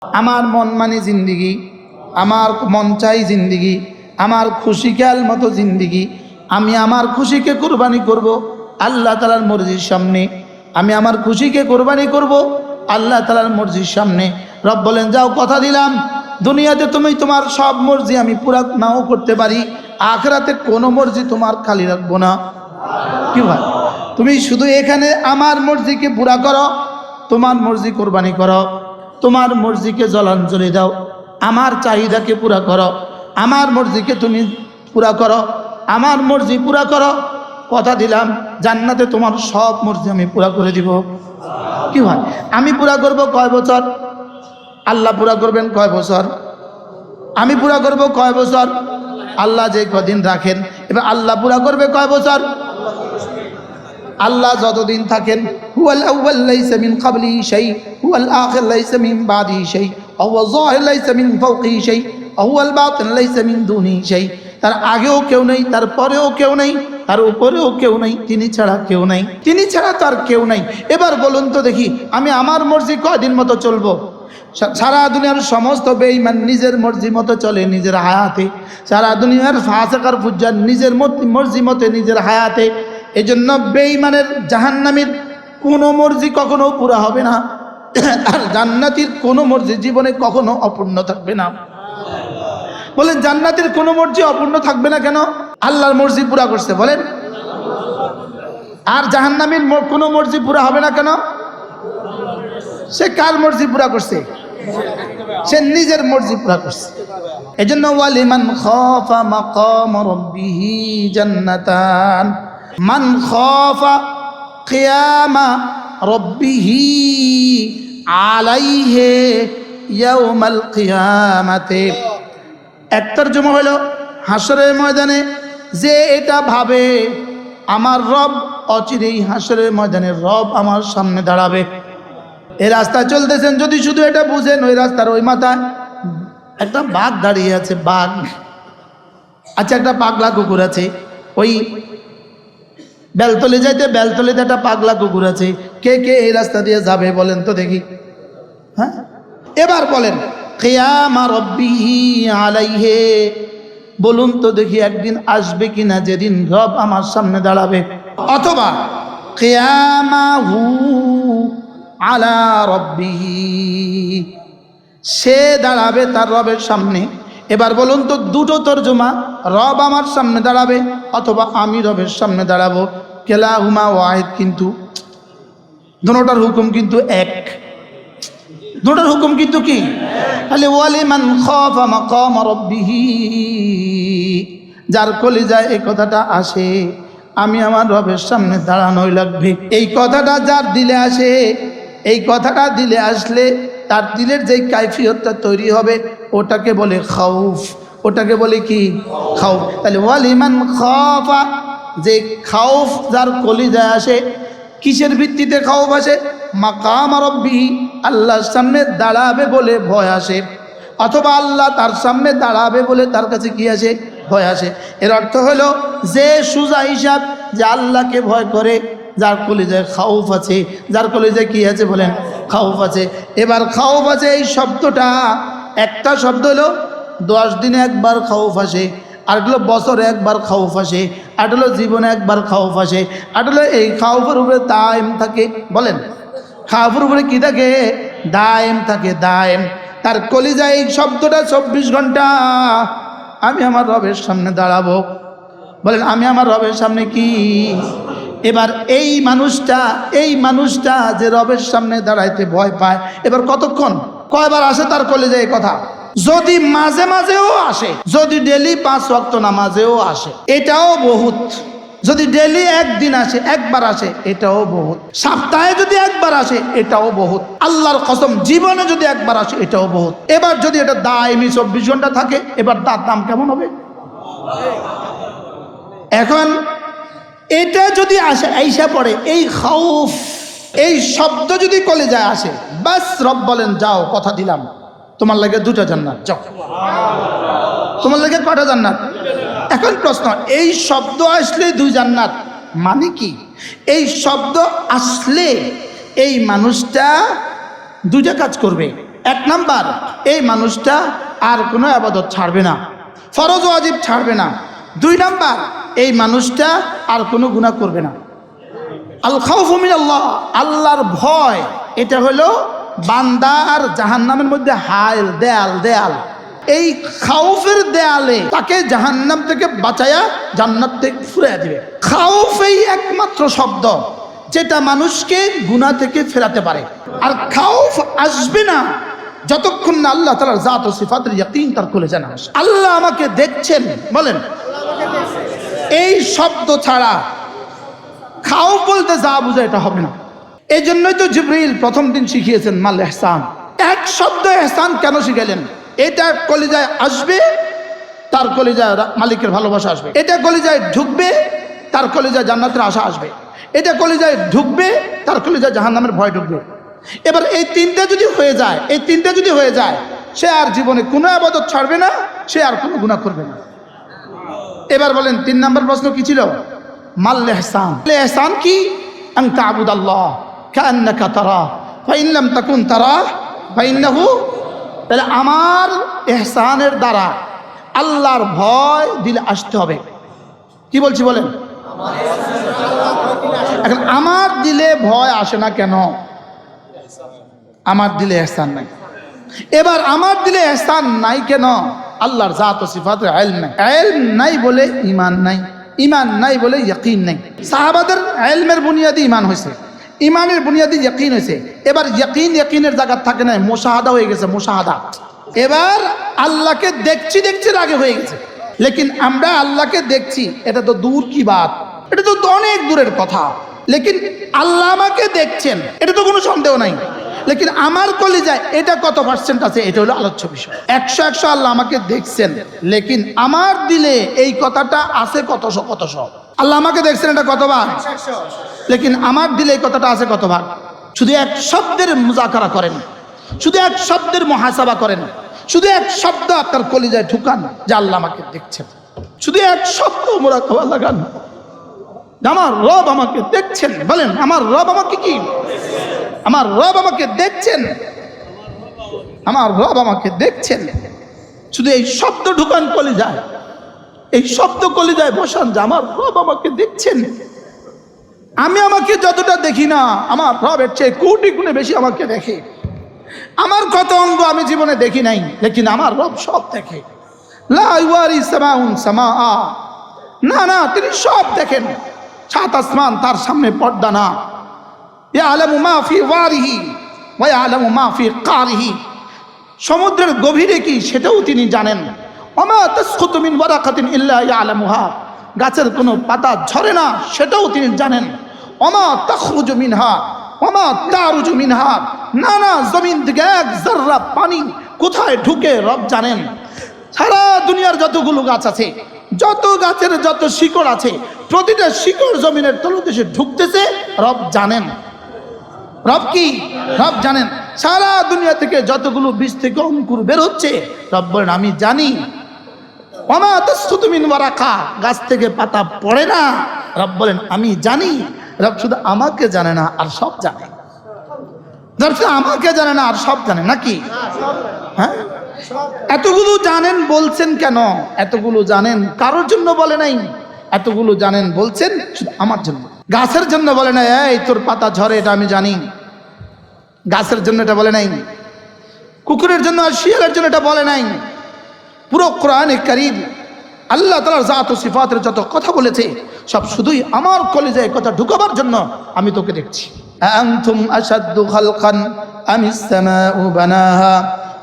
আমার মন মানে জিন্দিগি, আমার মন চাই জিন্দিগি, আমার খুশি খেয়াল মতো জিন্দিগি। আমি আমার খুশিকে কোরবানি করব আল্লাহ তাআলার মর্জির সামনে। আমি আমার খুশিকে কোরবানি করব আল্লাহ তাআলার মর্জির সামনে। রব বলেন, যাও কথা দিলাম, দুনিয়াতে তুমি তোমার সব মর্জি আমি পুরা নাও করতে পারি, আখিরাতে কোনো মর্জি তোমার খালি রাখবো না। কি ভাই, তুমি শুধু এখানে আমার মর্জিকে পুরা করো, তোমার মর্জি কোরবানি করো, তোমার মর্জিকে জলাঞ্জলি দাও, আমার চাহিদাকে পুরা করো, আমার মর্জিকে তুমি পুরা করো, আমার মর্জি পুরা করো। কথা দিলাম জান্নাতে তোমার সব মর্জি আমি পুরা করে দিব। কি হয়, আমি পুরা করব কয় বছর, আল্লাহ পুরা করবেন কয় বছর, আমি পুরা করব কয় বছর, আল্লাহ যে কদিন রাখেন। এবার আল্লাহ পুরা করবে কয় বছর, আল্লাহ যতদিন থাকেন। হুয়াল আউয়াল লাইসা মিন ক্বাবলিহি শাই, হুয়াল আখির লাইসা মিন বাদিহি শাই, হুয়াল যাহির লাইসা মিন ফাওকিহি শাই, হুয়াল বাতিন লাইসা মিন দুনিহি শাই। তার আগেও কেউ নেই, তার পরেও কেউ নেই, তার উপরেও কেউ নেই, তিনি ছাড়া কেউ নাই, তিনি ছাড়া তার কেউ নাই। এবার বলুন তো দেখি, আমি আমার মর্জি কয়দিন মতো চলবো? সারা দুনিয়ার সমস্ত বেঈমান নিজের মর্জি মতো চলে নিজের হায়াতে, সারা দুনিয়ার ফাসিক আর ফুজ্জার নিজের মর্জি মতে নিজের হায়াতে। এজন্য বেঈমানের জাহান্নামীর কোনো মর্জি কখনো পুরা হবে না, আর জান্নাতীর কোনো মর্জি জীবনে কখনো অপূর্ণ থাকবে না। বলেন, জান্নাতের কোনো মর্জি অপূর্ণ থাকবে না কেন? আল্লাহর মর্জি পুরা করছে, বলেন। আর জাহান্নামীর কোনো মর্জি পুরা হবে না কেন? সে কার মর্জি পুরা করছে? সে নিজের মর্জি পুরা করছে। এজন্য ওয়ালিমান খাফা মাকাম রাব্বিহি জান্নাতান, মান খাফা কিয়ামা রাব্বিহি আলাইহি ইয়াউমাল কিয়ামাতে। এক তরজমা হলো, হাসরের ময়দানে যে এটা ভাবে আমার রব অচিরেই হাসরের ময়দানে রব আমার সামনে দাঁড়াবে। এই রাস্তা চলতেছেন, যদি শুধু এটা বুঝেন, ওই রাস্তার ওই মাথায় একটা বাঘ দাঁড়িয়ে আছে, বাঘ। আচ্ছা, একটা পাগলা কুকুর আছে, ওই বেলতলি যাইতে বেলতলিতে একটা পাগলা কুকুর আছে। কে কে এই রাস্তা দিয়ে যাবে বলেন তো দেখি? হ্যাঁ, এবার বলেন, কিয়ামা রাব্বিহি আলাইহি, বলুন তো দেখি একদিন আসবে কিনা যেদিন রব আমার সামনে দাঁড়াবে। অথবা কিয়ামাহু আলা রাব্বিহি, সে দাঁড়াবে তার রবের সামনে। এবার বলুন তো, দুটো তরজমা, রব আমার সামনে দাঁড়াবে অথবা আমি রবের সামনে দাঁড়াবো, কেলাহুমা ওয়াহিদ, কিন্তু দুটোটার হুকুম কিন্তু এক, দুটোর হুকুম কিন্তু কি? তাহলে ওয়ালিমান খাফা মাকাম রাব্বিহি, যার কলিজায় এই কথাটা আসে আমি আমার রবের সামনে দাঁড়ানোই লাগবে, এই কথাটা যার দিলে আসে, এই কথাটা দিলে আসলে তার দিলের যে কাইফিয়তটা তৈরি হবে ওটাকে বলে খাউফ, ওটাকে বলে কি? খাউফ। তাহলে ওয়ালিমান খাফা, যে খাউফ যার কলিজায় আসে, কিসের ভিত্তিতে খাউফ আসে? মাকাম রাব্বিহি, আল্লাহর সামনে দাঁড়াবে বলে ভয় আসে, অথবা আল্লাহ তার সামনে দাঁড়াবে বলে তার কাছে কি আসে? ভয় আসে। এর অর্থ হলো যে সুজা হিসাব, যে আল্লাহকে ভয় করে, যার কলিজায় খাউফ আছে, যার কলিজায় কি আছে বলেন? খাউফ আছে। এবার খাউফ আছে, এই শব্দটা একটা শব্দ হলো 10 দিনে একবার খাউফ আসে, আর হলো বছরে একবার খাউফ আসে, আর হলো জীবনে একবার খাউফ আসে, আর হলো এই খাউফের উপরে দায়েম থাকে। বলেন, খাউফের উপরে কি থাকে? দায়েম থাকে, দায়েম। তার কলিজায় এই শব্দটা 24 ঘন্টা আমি আমার রবের সামনে দাঁড়াবো। বলেন, আমি আমার রবের সামনে কি? এবার এই মানুষটা যে রবের সামনে দাঁড়াইতে ভয় পায়, এবার কতক্ষণ, কয়বার আসে তার কলিজায় এই কথা? যদি মাঝে মাঝেও আসে, যদি ডেলি 5 ওয়াক্ত নামাজেও আসে, এটাও বহুত। যদি ডেলি একদিন আসে, একবার আসে, এটাও বহুত। সপ্তাহে যদি একবার আসে, এটাও বহুত। আল্লাহর কসম, জীবনে যদি একবার আসে, এটাও বহুত। এবার যদি এটা দায়মি 24 ঘন্টা থাকে, এবার তার দাম কেমন হবে? এখন এটা যদি আসে, আইসা পড়ে এই খাউফ, এই শব্দ যদি কলিজায় আসে, বাস রব বলেন, যাও কথা দিলাম, তোমার লাগে 2টা জান্নাত, যাও। তোমার লাগে কয়টা জান্নাত? এখন প্রশ্ন, এই শব্দ আসলে 2 জান্নাত মানে কি? এই শব্দ আসলে এই মানুষটা 2টা কাজ করবে। এক নাম্বার, এই মানুষটা আর কোনো ইবাদত ছাড়বে না, ফরজ ওয়াজিব ছাড়বে না। 2 নাম্বার, এই মানুষটা আর কোনো গুনাহ করবে না। আল খাউফু মিনাল্লাহ, আল্লাহর ভয়, এটা হলো বান্দার জাহান্নামের মধ্যে হাইল, দেয়াল। এই খাউফের দেয়ালে তাকে জাহান্নাম থেকে বাঁচায়া জান্নাত থেকে ফিরিয়ে দিবে। খাউফ এই একমাত্র শব্দ যেটা মানুষকে গুনাহ থেকে ফেরাতে পারে। আর খাউফ আসবে না যতক্ষণ না আল্লাহ তাআলার জাত ও সিফাতের ইয়াকিন তার কলিজা না আসে। আল্লাহ আমাকে দেখছেন, বলেন, এই শব্দ ছাড়া খাউফ বলতে যা বুঝে এটা হবে না। এই জন্যই তো জিবরিল প্রথম দিন শিখিয়েছেন মাল ইহসান। এক শব্দ ইহসান কেন শিখাইলেন? এটা কলিজায় আসবে, তার কলিজায় মালিকের ভালোবাসা আসবে। এটা কলিজায় ঢুকবে, তার কলিজায় জান্নাতের আশা আসবে। এটা কলিজায় ঢুকবে, তার কলিজায় জাহান্নামের ভয় ঢুকবে। এবার এই তিনটা যদি হয়ে যায়, সে আর জীবনে কোনো ইবাদত ছাড়বে না, সে আর কোনো গুনাহ করবে না। এবার বলেন 3 নম্বর প্রশ্ন কি ছিল? মাল ইহসান। ইহসান কি? আন তা'বুদাল্লাহ কাআন্নাকা তারা ফাইন লাম তাকুন তারা ফাইন্নাহু। তাহলে আমার ইহসানের দ্বারা আল্লাহর ভয় দিলে আসতে হবে। কি বলছি বলেন? এখন আমার দিলে ভয় আসে না কেন? আমার দিলে ইহসান নাই। এবার আমার দিলে ইহসান নাই কেন? আল্লাহর জাত ও সিফাতের ইলম নাই। ইলম নাই বলে ঈমান নাই, ঈমান নাই বলে ইয়াকিন নাই। সাহাবাদের ইলমের বুনিয়াদে ঈমান হয়েছে, ঈমানের বুনিয়াদে ইয়াকিন হয়েছে। এবার ইয়াকিনের জায়গা থাকে না, মুশাহাদা হয়ে গেছে, মুশাহাদা। এবার আল্লাহকে দেখছি রাগে হয়ে গেছে। লেকিন আমরা আল্লাহকে দেখছি, এটা তো দূর কি বাত, এটা তো অনেক দূরের কথা। লেকিন আল্লাহ আমাকে দেখছেন, এটা তো কোনো সন্দেহ নাই। লেকিন আমার কলিজায় এটা কত % আছে, এটা হলো আলোচ্য বিষয়। 100 আল্লাহ আমাকে দেখছেন, লেকিন আমার দিলে এই কথাটা আছে কত শো। আল্লাহ আমাকে দেখছেন এটা কত ভাগ, লেকিন আমার দিলে এই কথাটা আছে কত ভাগ। শুধু এক শব্দের মুজাকারা করেন, শুধু এক শব্দের মুহাসাবা করেন, শুধু এক শব্দ আপনার কলিজায় ঢুকান যে আল্লাহ আমাকে দেখছেন। শুধু এক শব্দ মুরাকাবা লাগান, আমার রব আমাকে দেখছেন। বলেন, আমার রব আমাকে কি? আমার রব আমাকে দেখছেন, আমার রব আমাকে দেখছেন। শুধু এই শব্দ ঢুকান কলিজায়, এই শব্দ কলিজায় বসান যে আমার রব আমাকে দেখছেন। আমি আমাকে যতটা দেখি না, আমার রবের চেয়ে কোটি গুণে বেশি আমাকে দেখে। আমার কত অঙ্গ আমি জীবনে দেখি নাই, লেকিন আমার রব সব দেখে। লা ইওয়ারি সামাউন সামাআ, না তিনি সব দেখেন। 7 আসমান তার সামনে পর্দা না। ইয়ালামু মা ফি ওয়ারিহি ওয়া ইয়ালামু মা ফি কারিহি, সমুদ্রের গভীরে কি সেটাও তিনি জানেন। ওমা তাসকুতু মিন ওয়ারাকাতিন ইল্লা ইয়ালামুহা, গাছের কোনো পাতা ঝরে না সেটাও তিনি জানেন। ওমা তাখরুজু মিনহা ওমা তারুজু মিনহা, না জমিন থেকে এক জাররা পানি কোথায় ঢুকে রব জানেন। সারা দুনিয়ার যতগুলো গাছ আছে, যত গাছের যত শিকড় আছে, প্রতিটা শিকড় জমিনের তলদেশে ঢুকতেছে, রব জানেন। রব কি? রব জানেন। সারা দুনিয়া থেকে যতগুলো বীজ থেকে অঙ্কুর বের হচ্ছে, রব বলেন আমি জানি। ওমা তাসকুতু মিন ওয়ারাকা, গাছ থেকে পাতা পড়ে না, রব বলেন আমি জানি। রব শুধু আমাকে জানে না, আর সব জানে। রব শুধু আমাকে জানে না, আর সব জানে নাকি? হ্যাঁ, এতগুলো জানেন বলছেন কেন? এতগুলো জানেন কারোর জন্য বলে নাই, এতগুলো জানেন বলছেন শুধু আমার জন্য। গাছের জন্য বলে নাই এই তোর পাতা ঝরে, এটা আমি জানি। গাছের জন্য এটা বলে নাই, কুকুরের জন্য আর শিয়ালের জন্য এটা বলে নাই। পুরো কোরআনে কারীম আল্লাহ তাআলার জাত ও সিফাতের যত কথা বলেছে, সব শুধুই আমার কলিজায় কথা ঢুকাবার জন্য আমি তোকে দেখছি। আনতুম আশাদ্দু খালকান আমিস সামাউ বানাহা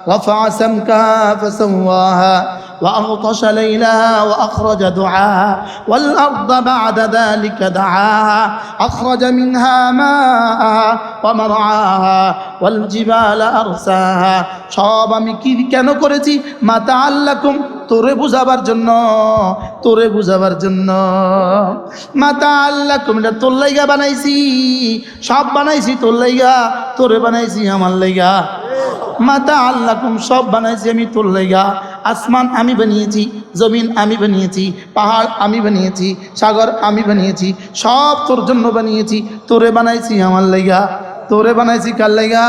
رفع سمكها فسواها وأغطش ليلها وأخرج دعاها والأرض بعد ذلك دعاها أخرج منها ماءها ومرعاها والجبال أرساها। সব আমি কি কেন করেছি? মাতাআল্লাকুম, তোরে বুঝাবার জন্য, তোরে বুঝাবার জন্য। মাতাআল্লাকুম, এটা তোর লাইগা বানাইছি, সব বানাইছি তোর লাইগা, তোরে বানাইছি আমার লাইগা। মাতাআল্লাকুম, সব বানাইছি আমি তোর লাইগা। আসমান আমি বানিয়েছি, জমিন আমি বানিয়েছি, পাহাড় আমি বানিয়েছি, সাগর আমি বানিয়েছি, সব তোর জন্য বানিয়েছি। তোরে বানাইছি আমার লাইগা, তোরে বানাইছি কার লাইগা?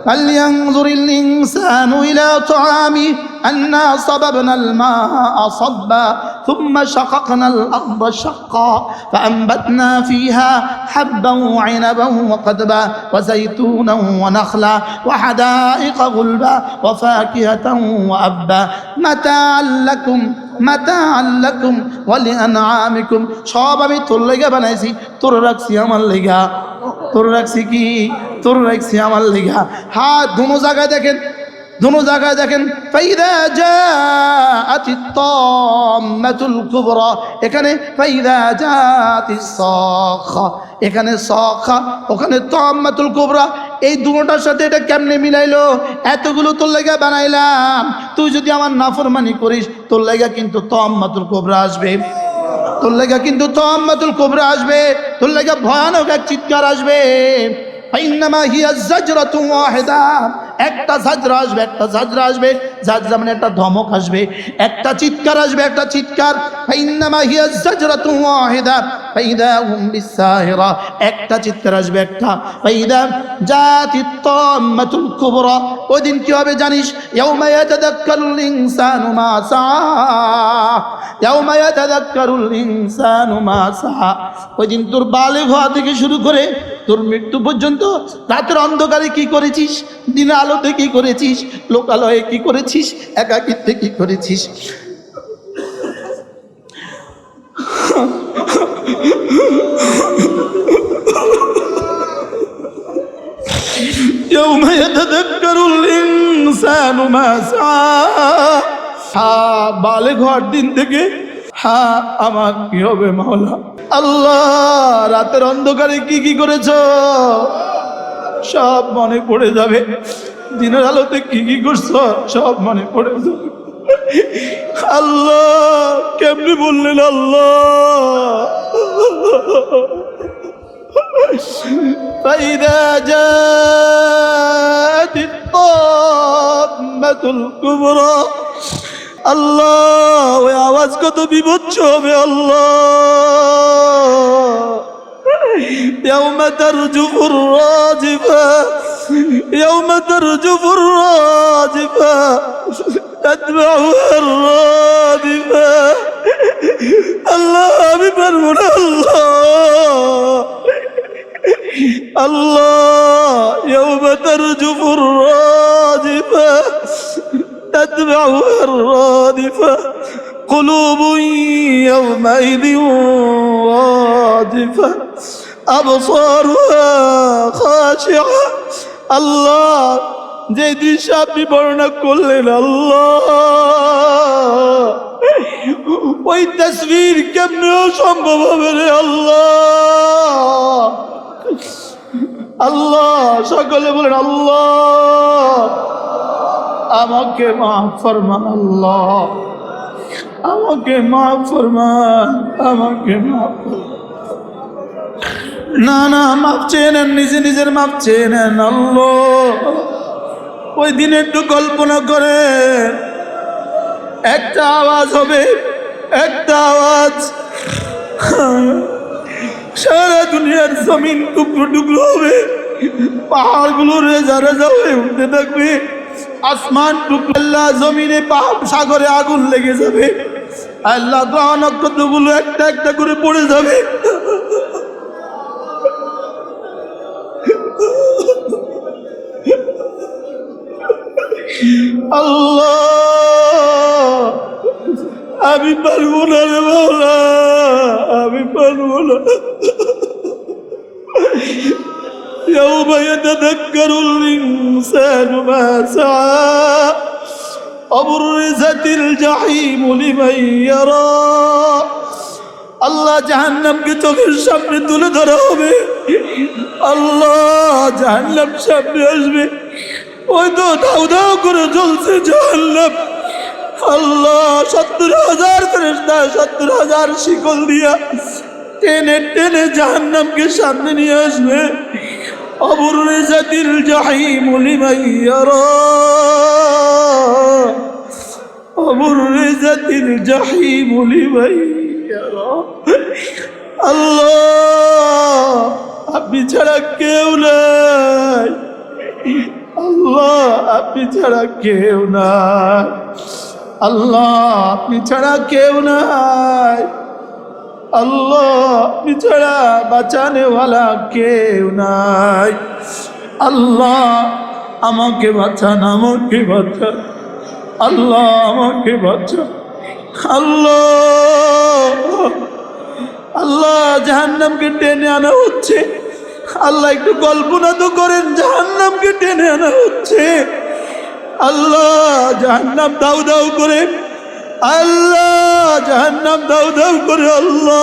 فلينظر الإنسان إلى طعامه أنا صببنا الماء صبا ثم شققنا الأرض شقا فأنبتنا فيها حبا وعنبا وقضبا وزيتونا ونخلا وحدائق غلبا وفاكهة وأبا متاعا لكم ولأنعامكم সব আমি তোর লাগা বানাইছি তোর রাখছি আমার লাগা তোর রাখছি কি তোর রাখছি আমার লাগা হ্যাঁ दोनों जगह देखें ফাইদা জাআতিত তাম্মাতুল কুবরা এখানে ফাইদা জাআতিস সাখা এখানে সাখা ওখানে তাম্মাতুল কুবরা এই দুটোটার সাথে এটা কেমনে মিলাইলো এতগুলো তোর লাগা বানাইলাম তুই যদি আমার নাফরমানি করিস তোর লাগা কিন্তু তাম্মাতুল কুবরা আসবে তোর লাগা কিন্তু তাম্মাতুল কুবরা আসবে তোর লাগা ভয়ানক এক চিৎকার আসবে ফাইন্নামা হিয়া জাজরাতুন ওয়াহিদা একটা জাজরা আসবে জাজরা মানে একটা ধমক আসবে একটা চিৎকার আসবে একটা চিৎকার ফাইন্নামা হিয়া জাজরাতুন ওয়াহিদা ফাইদা হুম বিসাহিরা একটা চিৎকার আসবে একটা ফাইদা জাতিত তাম্মাতুল কুবরা ওই দিন কি হবে জানিস ইয়াউমা ইয়াতাযাক্কারুল ইনসানু মা সাআ ইয়াউমা ইয়াতাযাক্কারুল ইনসানু মা সাআ ওই দিন তোর বালিগ হওয়া থেকে শুরু করে তোর মৃত্যু পর্যন্ত রাতের অন্ধকারে কি করেছিস দিনের আলোতে কি করেছিস লোকালয়ে কি করেছিস একাকিত্বে কি করেছিস يوم يتذكر الإنسان ما سعى বালিগ হওয়ার দিন থেকে আমার কি হবে মাওলা আল্লাহ রাতের অন্ধকারে কি কি করেছো সব মনে পড়ে যাবে দিনের আলোতে কি কি করছো সব মনে পড়ে যাবে আল্লাহ কেমনে বললেন আল্লাহ فإذا جاءت الطامة الكبرى আল্লাহ ওই আওয়াজ কত বিভৎস হবে আল্লাহ يوم ترجف الراجفة يوم ترجف الراجفة تتبعها الرادفة আল্লাহ আমি পারবো না আল্লাহ يوم ترجف الراجفة تتبعها الرادفة قلوب يومئذ واجفة أبصارها خاشعة الله যে দৃশ্য আপনি বর্ণনা করলেন আল্লাহ ওই তাসবীর কেমনে সম্ভব হবে রে আল্লাহ আল্লাহ সকলে বলেন আল্লাহ আমাকে মাফ ফরমান আল্লাহ আমাকে মাফ ফরমান আমাকে মাফ না না মাফ চেয়ে নেন নিজের মাফ চেয়ে নেন আল্লাহ ওই দিন একটু কল্পনা করে একটা আওয়াজ হবে একটা আওয়াজ সারা দুনিয়ার জমিন টুকরো টুকরো হবে পাহাড়গুলো রেজা রেজা হয়ে উঠতে থাকবে আসমান টুকরো আল্লাহ জমিনে পাহাড় সাগরে আগুন লেগে যাবে আল্লাহ গ্রহ নক্ষত্রগুলো একটা একটা করে পড়ে যাবে আল্লাহ আমি পারবো না রে মাওলা আমি পারবো না يوم يتذكر الإنسان ما سعى وبرزت الجحيم لمن يرى আল্লাহ জাহান্নামকে চোখের সামনে তুলে ধরা হবে আল্লাহ জাহান্নাম সামনে আসবে ওই তো দাউ দাউ করে জ্বলছে জাহান্নাম আল্লাহ ৭০,০০০ ফেরেশতা ৭০,০০০ শিকল দিয়া টেনে টেনে জাহান্নামকে সামনে নিয়ে আসবে অবুররিজাতিল জাহিম লিমান ইয়ারা অবুররিজাতিল জাহিম লিমান ইয়ারা আল্লাহ আপনি ছাড়া কেউ নাই আল্লাহ আপনি ছাড়া কেউ নাই, আল্লাহ আপনি ছাড়া কেউ নাই, আল্লাহ আপনি ছাড়া বাঁচানেওয়ালা কেউ নাই। আল্লাহ আমাকে বাঁচান, আমাকে বাঁচান, আল্লাহ আমাকে বাঁচান। আল্লাহ আল্লাহ জাহান্নামকে টেনে আনা হচ্ছে, আল্লাহ একটু কল্পনা তো করেন, জাহান্নামকে টেনে আনা হচ্ছে। আল্লাহ জাহান্নাম দাউ দাউ করে, আল্লাহ জাহান্নাম দাউ দাউ করে, আল্লাহ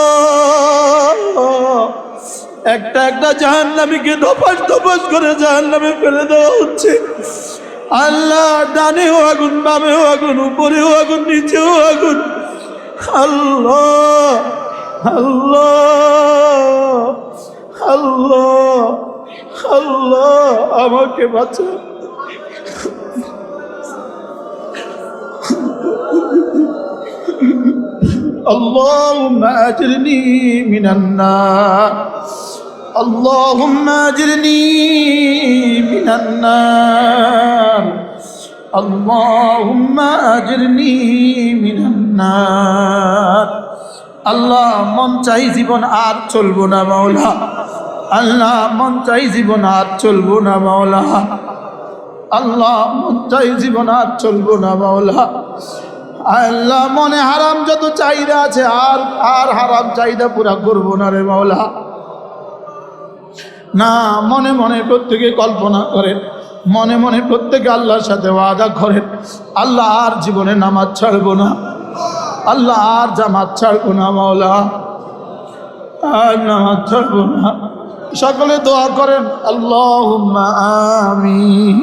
একটা একটা জাহান্নামীকে ধপাস ধপাস করে জাহান্নামে ফেলে দেওয়া হচ্ছে। আল্লাহ ডানেও আগুন, বামেও আগুন, উপরেও আগুন, নিচেও আগুন। আল্লাহ আল্লাহ আল্লাহ আল্লাহ আমাকে বাঁচা। اللهم أجرني من النار، اللهم أجرني من النار، اللهم أجرني من النار। আল্লাহ মন চাই জীবন আর চলবো না মাওলা, আল্লাহ মন চাই জীবন আর চলবো না মাওলা, আল্লাহ মন চাই জীবন আর চলবো না মাওলা। আল্লাহ মনে হারাম যত চাহিদা আছে আর আর হারাম চাহিদা পুরা করবো না রে মাওলা। না, মনে মনে প্রত্যেকে কল্পনা করেন, মনে মনে প্রত্যেকে আল্লাহর সাথে ওয়াদা করেন, আল্লাহ আর জীবনে নামাজ ছাড়বো না, আল্লাহ আর জামাত ছাড়বো না মাওলা, আর নামাজ ছাড়বো না। সকলে দোয়া করেন, আল্লাহুম্মা আমিন।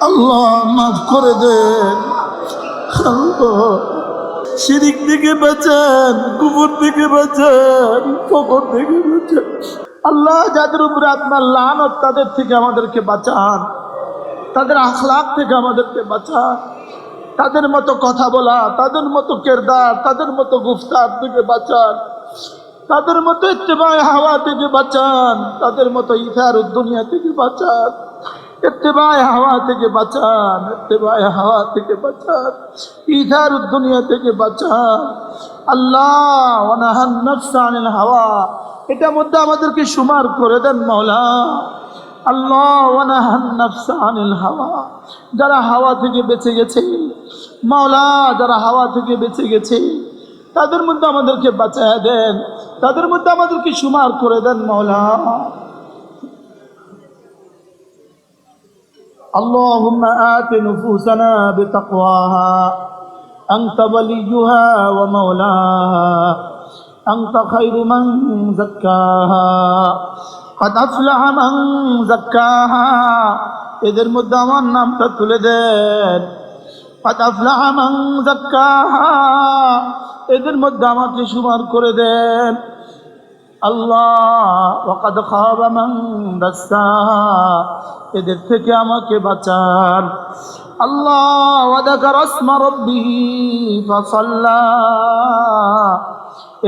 আল্লাহ মাফ করে দেন, আল্লাহ শিরিক থেকে বাঁচান, কুফর থেকে বাঁচান, ফকর থেকে বাঁচান। আল্লাহ যাদের উপরে আপনার লানত তাদের থেকে আমাদেরকে বাঁচান, তাদের আখলাক থেকে আমাদেরকে বাঁচান, তাদের মতো কথা বলা, তাদের মতো কিরদার, তাদের মতো গুফতার থেকে বাঁচান, তাদের মতো ইত্তেবায়ে হাওয়া থেকে বাঁচান, তাদের মতো ইথারুদ দুনিয়া থেকে বাঁচান, ইত্তেবায়ে হাওয়া থেকে বাঁচান, ইত্তেবায়ে হাওয়া থেকে বাঁচান, ইথারুদ দুনিয়া থেকে বাঁচান। আল্লাহ ওয়া নাহান নাফসা আনিল হাওয়া, এটার মধ্যে আমাদেরকে শুমার করে দেন মাওলা। আল্লাহ ওয়া নাহান নাফসা আনিল হাওয়া, যারা হাওয়া থেকে বেঁচে গেছে মাওলা, যারা হাওয়া থেকে বেঁচে গেছে তাদের মধ্যে আমাদেরকে বাঁচায়া দেন, তাদের মধ্যে আমাদেরকে শুমার করে দেন মাওলা। اللهم آت نفوسنا بتقواها أنت وليها ومولاها أنت خير من زكاها قد أفلح من زكاها। এদের মধ্যে আমার নামটা তুলে দেন, قد أفلح من زكاها, এদের মধ্যে আমাকে শুমার করে দেন। আল্লাহ ওয়াকাদ খাবা মান দাসসাহা, এদের থেকে আমাকে বাঁচান। আল্লাহ ওয়া যাকারা ইসমা রাব্বিহি ফাসাল্লা,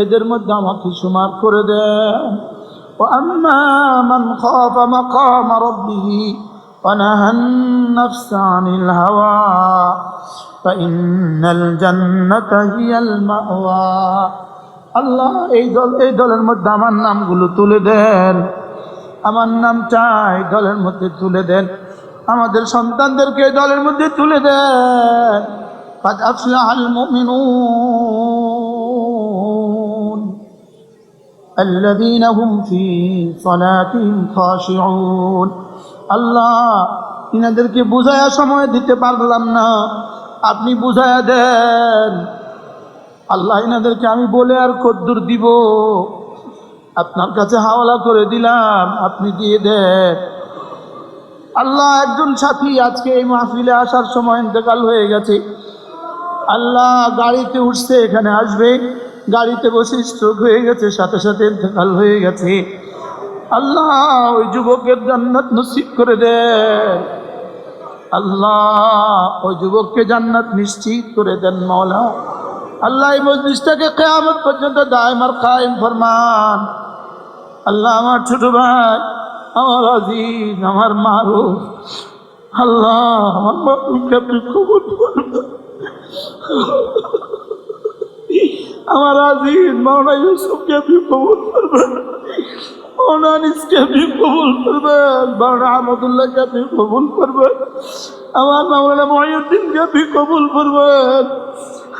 এদের মধ্যে আমাকে শুমার করে দেন। ওয়া আম্মা মান খাফা মাকামা রাব্বিহি ওয়া নাহান নাফসা আনিল হাওয়া ফাইন্নাল জান্নাতা হিয়াল মাওয়া। আল্লাহ এই দলের মধ্যে আমার নামগুলো তুলে দেন, আমার নাম চাই দলের মধ্যে তুলে দেন, আমাদের সন্তানদেরকে দলের মধ্যে তুলে দেন। قد أفلح المؤمنون الذين هم في صلاتهم خاشعون। আল্লাহ ইনাদেরকে বুঝায়া সময় দিতে পারলাম না, আপনি বুঝায়া দেন। আল্লাহ ইনাদেরকে আমি বলে আর কদ্দুর দিব, আপনার কাছে হাওলা করে দিলাম, আপনি দিয়ে দেন। আল্লাহ একজন সাথী আজকে এই মাহফিলে আসার সময় ইন্তেকাল হয়ে গেছে, আল্লাহ গাড়িতে উঠছে এখানে আসবে, গাড়িতে বসে স্ট্রোক হয়ে গেছে, সাথে সাথে ইন্তেকাল হয়ে গেছে। আল্লাহ ওই যুবকের জান্নাত নসিব করে দেন, আল্লাহ ওই যুবককে জান্নাত নিশ্চিত করে দেন মাওলা। আল্লাহ এই মজলিসটাকে কিয়ামত পর্যন্ত দায়ম আর কায়েম ফরমান। আল্লাহ আমার ছোট ভাই আমার আজিজ, আমার মারুফ, আল্লাহ আমার মারুফকে আপনি কবুল করবেন। আমার আজিজ মাওলানা ইউসুফকে আপনি কবুল করবেন, মাওলানা আনিসকে আপনি কবুল করবেন, মাওলানা আহমদুল্লাহকে আপনি কবুল করবেন, আমার মাওলানা মহিউদ্দিনকে আপনি কবুল করবেন,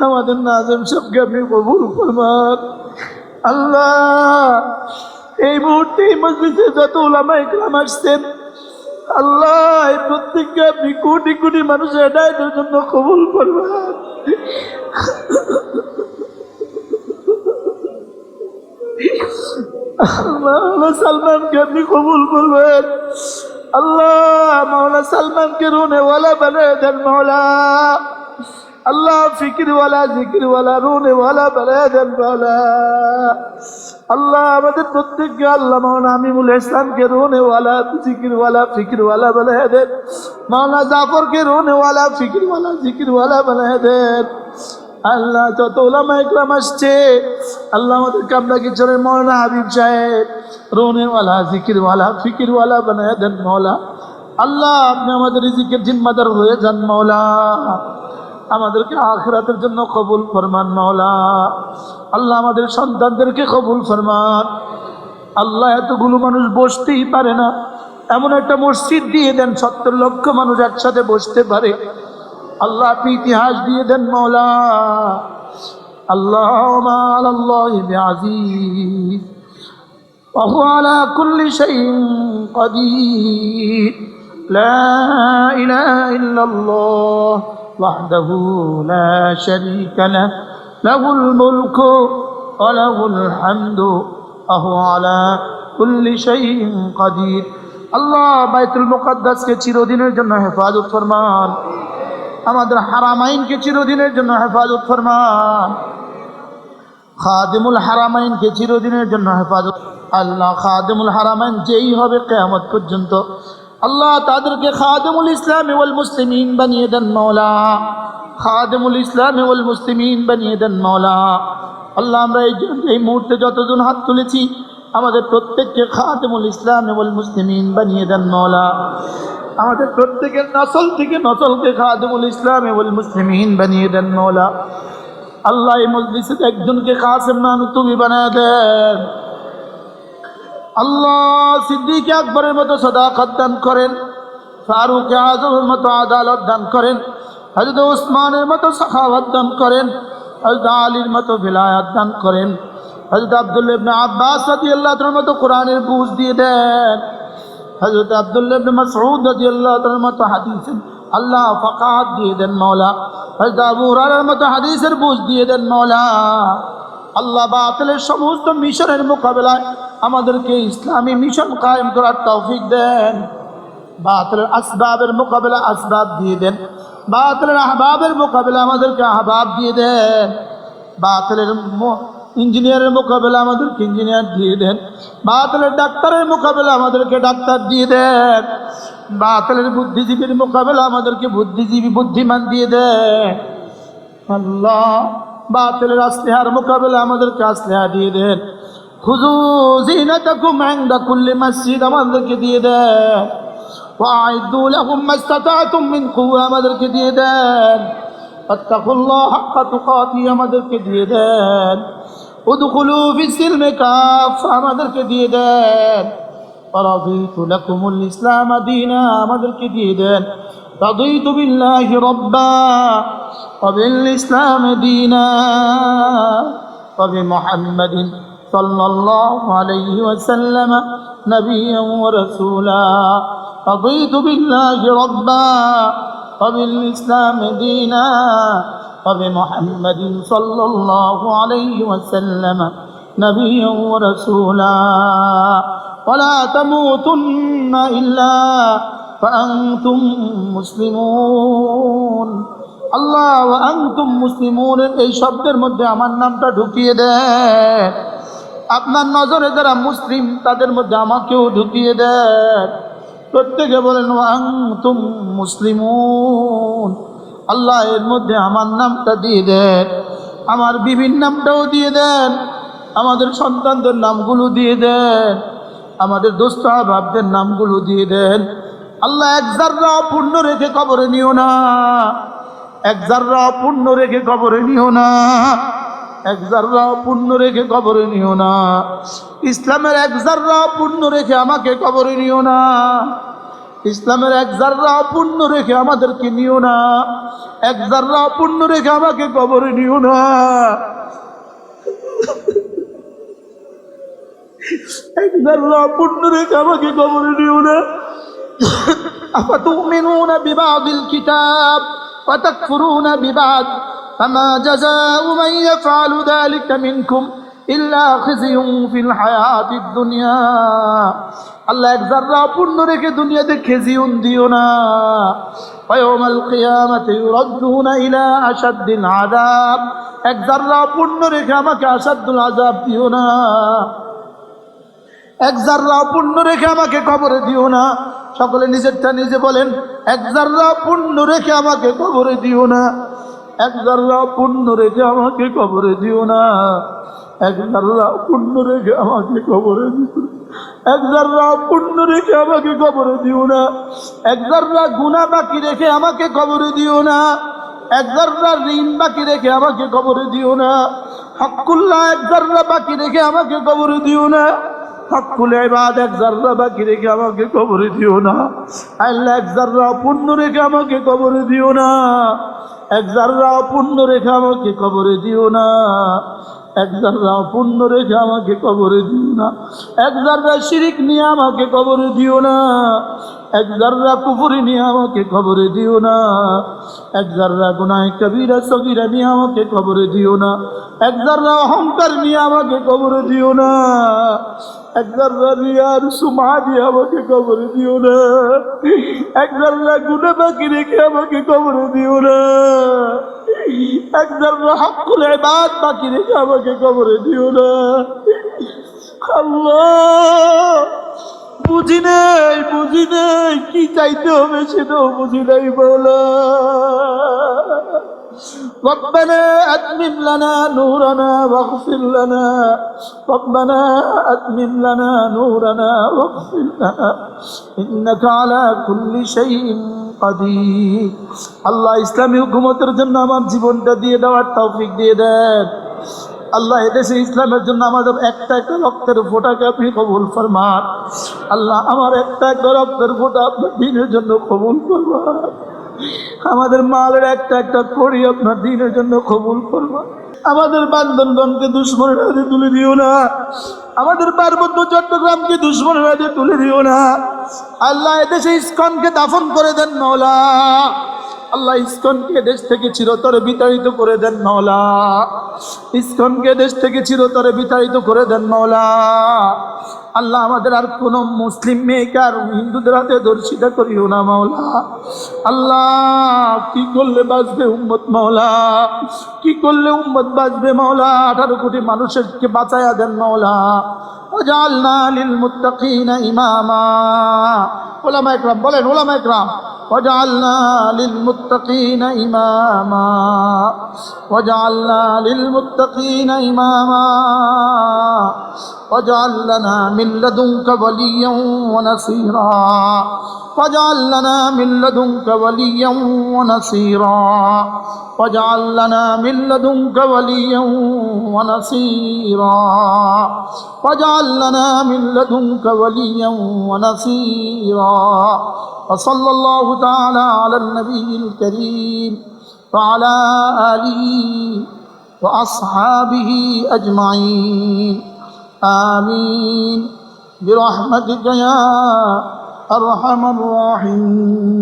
আমাদের নাজেম সাহেবকে আপনি কবুল করবেন। আল্লাহ এই মুহূর্তে এই মসজিদে যত উলামা ইকরাম আসছেন, আল্লাহ এই প্রত্যেককে আপনি কোটি কোটি মানুষের হেদায়েতের জন্য কবুল করবেন। মাওলানা সালমানকে আপনি কবুল করবেন, আল্লাহ মাওলানা সালমানকে রোনেওয়ালা বানায় দেন মাওলা, আল্লাহ ফিকিরওয়ালা জিকিরওয়ালা রোনেওয়ালা বানায় দেন মাওলা। আল্লাহ আমাদের প্রত্যেককে আল্লাহ মাওলানা আমিনুল ইসলামকে রোনেওয়ালা জিকিরওয়ালা ফিকিরওয়ালা বানায় দেন, মাওলানা জাফরকে রোনেওয়ালা ফিকিরওয়ালা জিকিরওয়ালা বানায় দেন। আল্লাহ যত উলামা ইকরাম আসছে, আল্লাহ আমাদের কামরা কিচরের মাওলানা হাবিব সাহেব রোনেওয়ালা জিকিরওয়ালা ফিকিরওয়ালা বানায় দেন মাওলা। আল্লাহ আপনি আমাদের রিজিকের জিম্মাদার হয়ে যান মাওলা, আমাদেরকে আখিরাতের জন্য কবুল ফরমান মাওলা। আল্লাহ আমাদের সন্তানদেরকে কবুল ফরমান। আল্লাহ এতগুলো মানুষ বসতেই পারে না, এমন একটা মসজিদ দিয়ে দেন 70 লক্ষ মানুষ একসাথে বসতে পারে। আল্লাহ আপনি ইতিহাস দিয়ে দেন মাওলা। আল্লাহুম্মা আলাল্লাহি বিআযীজ ওয়া হুয়া আলা কুল্লি শাইইন কাদির, লা ইলাহা ইল্লাল্লাহ ওয়াহদাহু লা শারীকা লাহু, লাহুল মুলকু ওয়া লাহুল হামদু ওয়া হুয়া আলা কুল্লি শাইইন কাদির। আল্লাহ বাইতুল মুকাদ্দাসকে চিরদিনের জন্য হেফাজত ফরমান, আমাদের হারামাইনকে চিরদিনের জন্য হেফাজত ফরমান, খাদিমুল হারামাইনকে চিরদিনের জন্য হেফাজত। আল্লাহ খাদিমুল হারামাইন যেই হবে কিয়ামত পর্যন্ত, আল্লাহ তাদেরকে খাদিমুল ইসলাম ওয়াল মুসলিমিন বানিয়ে দেন মাওলা, খাদিমুল ইসলাম ওয়াল মুসলিমিন বানিয়ে দেন মাওলা। আল্লাহ আমরা এই মুহূর্তে যতজন হাত তুলেছি, আমাদের প্রত্যেককে খাদিমুল ইসলাম ওয়াল মুসলিমিন বানিয়ে দেন মাওলা, আমাদের প্রত্যেকের নসল থেকে নসলকে খাদিমুল ইসলাম ওয়াল মুসলিমিন বানিয়ে দেন মাওলা। আল্লাহ এই মজলিসে একজনকে কাসেম নানুতুবি বানিয়ে দেন। আল্লাহ সিদ্দিক আকবরের মতো সাদাকাত দান করেন, ফারুক আজমের মতো আদালত দান করেন, হযরত ওসমানের মতো সাখাওয়াত দান করেন, হযরত আলীর মতো ভিলায়াত দান করেন, হযরত আব্দুল্লাহ ইবনে আব্বাস রাদিয়াল্লাহু তাআলার মতো কোরআনের বুঝ দিয়ে দেন, হযরত আব্দুল্লাহ ইবনে মাসউদ রাদিয়াল্লাহু তাআলার মতো হাদিসের আল্লাহ ফাকাহাত দিয়ে দেন মাওলা, হযরত আবু হুরায়রার মতো হাদিসের বুঝ দিয়ে দেন মাওলা। আল্লাহ বাতিলের সমস্ত মিশনের মোকাবেলায় আমাদেরকে ইসলামী মিশন কায়েম করার তৌফিক দেন, বাতিলের আসবাবের মোকাবেলা আসবাব দিয়ে দেন, বাতিলের আহবাবের মোকাবেলা আমাদেরকে আহবাব দিয়ে দেন, বাতিলের ইঞ্জিনিয়ারের মোকাবেলা আমাদেরকে ইঞ্জিনিয়ার দিয়ে দেন, বাতিলের ডাক্তারের মোকাবেলা আমাদেরকে ডাক্তার দিয়ে দেন, বাতিলের বুদ্ধিজীবীর মোকাবেলা আমাদেরকে বুদ্ধিজীবী বুদ্ধিমান দিয়ে দেন। আল্লাহ বাতিলের আসলিহার মোকাবেলা আমাদেরকে আসলিহা দিয়ে দেন। খুযু যিনাতাকুম ইনদা কুল্লি মসজিদ আমাদেরকে দিয়ে দেন, ওয়াইদু লাহুম মাসতাতাতুম মিন কুওয়া আমাদেরকে দিয়ে দেন, ফাত্তাকুল্লাহ হাক্কা তুকাতি আমাদেরকে দিয়ে দেন, উদখুলু ফিস-সিলমি কাফা আমাদেরকে দিয়ে দেন, ওয়ারাদিতু লাকুমুল ইসলাম দীনা আমাদেরকে দিয়ে দেন, রাদিতু বিল্লাহি রাব্বা ওয়া বিল ইসলাম দীনা ওয়া বিমুহাম্মাদিন সাল্লাল্লাহু আলাইহি ওয়াসাল্লাম নবিয়্যান ওয়া রাসূলা, রাদিতু বিল্লাহি রাব্বা ওয়া বিল ইসলাম দীনা ওয়া বিমুহাম্মাদিন সাল্লাল্লাহু আলাইহি ওয়াসাল্লাম নবিয়্যান ওয়া রাসূলা, ওয়ালা তামুতুন্না ইল্লা ওয়াআনতুম মুসলিমুন। আল্লাহ ওয়াআনতুম মুসলিমুন এই শব্দের মধ্যে আমার নামটা ঢুকিয়ে দেন, আপনার নজরে যারা মুসলিম তাদের মধ্যে আমাকেও ঢুকিয়ে দেন। প্রত্যেকে বলেন ওয়াআনতুম মুসলিমুন। আল্লাহ এর মধ্যে আমার নামটা দিয়ে দেন, আমার বিবির নামটাও দিয়ে দেন, আমাদের সন্তানদের নামগুলো দিয়ে দেন, আমাদের দোস্ত আহবাবদের নামগুলো দিয়ে দেন আল্লাহ। এক জাররা পূর্ণ রেখে কবরে নিও না, এক জাররা পূর্ণ রেখে কবরে নিও না, এক জাররা পূর্ণ রেখে কবরে নিও না। ইসলামের এক জাররা পূর্ণ রেখে আমাকে কবরে নিও না, ইসলামের এক জাররা পূর্ণ রেখে আমাদেরকে নিও না, এক জাররা পূর্ণ রেখে আমাকে কবরে নিও না, এক জাররা পূর্ণ রেখে আমাকে কবরে নিও না। আফাতুমিনুনা বিবাদিল কিতাব ওয়া তাকফুরুনা বিবাদ ফামা জাযাউ মান ইয়াফআলু যালিকা মিনকুম ইল্লা খিজিয়ুন ফিল হায়াতিদ দুনিয়া। আল্লাহ এক জাররা পূর্ণ রেখে দুনিয়াতে খেজিউন দিও না। ওয়া ইয়াউমাল কিয়ামাতি ইউরাদ্দুনা ইলা আশাদ্দিল আযাব, এক জাররা পূর্ণ রেখে আমাকে আশাদ্দুল আযাব দিও না, এক জাররা পূর্ণ রেখে আমাকে কবরে দিও না। সকলে নিজেরটা নিজে বলেন, এক জাররা পূর্ণ রেখে আমাকে কবরে দিও না, এক জাররা পূর্ণ রেখে আমাকে কবরে দিও না, এক জাররা পূর্ণ রেখে আমাকে কবরে দিও না, এক জাররা পূর্ণ রেখে আমাকে কবরে দিও না, এক জাররা গুনাহ বাকি রেখে আমাকে কবরে দিও না, এক জাররা ঋণ বাকি রেখে আমাকে কবরে দিও না, হকুল্লাহ এক জাররা বাকি রেখে আমাকে কবরে দিও না, হকুল ইবাদ এক জাররা বাকি রেখে আমাকে কবরে দিও না। আল্লাহ এক জাররা পূর্ণ রেখে আমাকে কবরে দিও না, এক জাররা পূর্ণ রেখে আমাকে কবরে দিও না, এক জাররা পূর্ণ রেখে আমাকে কবরে দিও না, এক জাররা শিরিক নিয়ে আমাকে কবরে দিও না, এক জাররা কুফরি নিয়ে আমাকে কবরে দিও না, এক জাররা গুনাহ কবিরা সগীরা নিয়ে আমাকে কবরে দিও না, এক জাররা অহংকার নিয়ে আমাকে কবরে দিও না, এক জাররা রিয়ার সুমা দিয়ে আমাকে কবরে দিও না, এক জাররা গুনাহ বাকি রেখে আমাকে কবরে দিও না, এক জাররা হকুল ইবাদ বাকি রেখে আমাকে কবরে দিও না। আল্লাহ বুঝি নাই কি চাইতে হবে সেটাও বুঝি নাই বলা। ربنا أتمم لنا نورنا واغفر لنا، ربنا أتمم لنا نورنا واغفر لنا إنك على كل شيء قدير। আল্লাহ ইসলামী হুকুমতের জন্য আমার জীবনটা দিয়ে দেওয়ার তৌফিক দিয়ে দেন। আল্লাহ এদেশে ইসলামের জন্য আমাদের একটা একটা রক্তের ফোঁটাকে আপনি কবুল ফরমান। আল্লাহ আমার একটা একটা রক্তের ফোঁটা আপনার দিনের জন্য কবুল করবেন। আমাদের মালের একটা একটা করি আপনার দিনের জন্য কবুল করবেন। আমাদের বান্ধবগণকে দুশ্মনের হাতে তুলে দিও না, আমাদের পার্বত্য চট্টগ্রামকে দুশ্মনের হাতে তুলে দিও না। আল্লাহ এদেশে ইসকনকে দাফন করে দেন মওলা। আল্লাহ ইসকনকে দেশ থেকে চিরতরে বিতাড়িত করে দেন মওলা, ইসকনকে দেশ থেকে চিরতরে বিতাড়িত করে দেন মওলা। আল্লাহ আমাদের আর কোনো মুসলিম মেয়েকে আর হিন্দুদের হাতে ধর্ষিতা করিও না মওলা। আল্লাহ কি করলে বাঁচবে উম্মত মওলা, কি করলে উম্মত বাঁচবে মওলা। 18 কোটি মানুষকে বাঁচায়া দেন মওলা। ওয়াজআলনা লিল মুত্তাকিনা ইমামা। উলামা ইকরাম বলেন, উলামা ইকরাম وجعلنا للمتقين إماما، وجعلنا للمتقين إماما، واجعل لنا من لدنك وليا ونصيرا، واجعل لنا من لدنك وليا ونصيرا، واجعل لنا من لدنك وليا ونصيرا، واجعل لنا من لدنك وليا ونصيرا. وصلى الله تعالى على النبي الكريم وعلى آله وأصحابه أجمعين آمين برحمتك يا أرحم الراحمين.